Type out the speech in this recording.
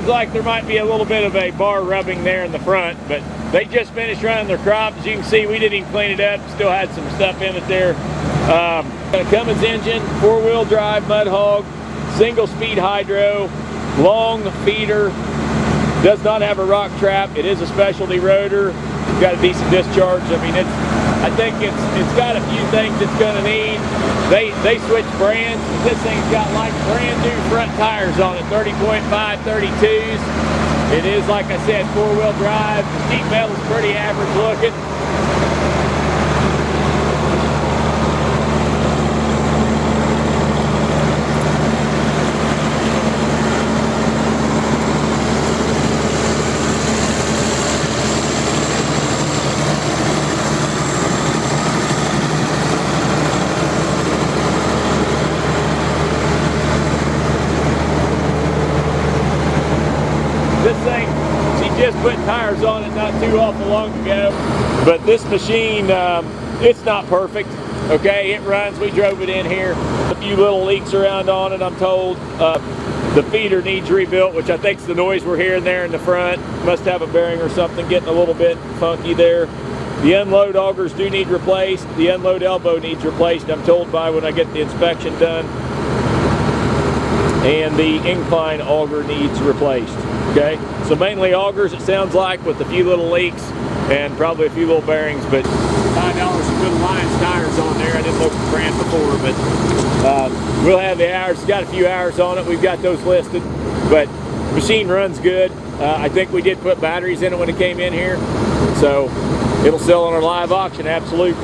seems like there might be a little bit of a bar rubbing there in the front, but they just finished running their crop. As you can see, we didn't even clean it up. Still had some stuff in it there. Got a Cummins engine, 4-wheel drive, mud hog, single speed hydro, long feeder. Does not have a rock trap. It is a specialty rotor. It's got a decent discharge. I mean, I think it's got a few things it's going to need. They switched brands. This thing's got like brand new front tires on it, 30.5 32s. It is, like I said, 4-wheel drive. The sheet metal's pretty average looking. This thing, she just put tires on it not too awful long ago. But this machine, it's not perfect. Okay, it runs. We drove it in here. A few little leaks around on it, I'm told. The feeder needs rebuilt, which I think is the noise we're hearing there in the front. Must have a bearing or something getting a little bit funky there. The unload augers do need replaced. The unload elbow needs replaced, I'm told, by when I get the inspection done. And the incline auger needs replaced. Okay, so mainly augers, it sounds like, with a few little leaks and probably a few little bearings. But $5 for good Alliance tires on there. I didn't look at the brand before, but we'll have the hours. It's got a few hours on it. We've got those listed, but the machine runs good. I think we did put batteries in it when it came in here, so it'll sell on our live auction. Absolute.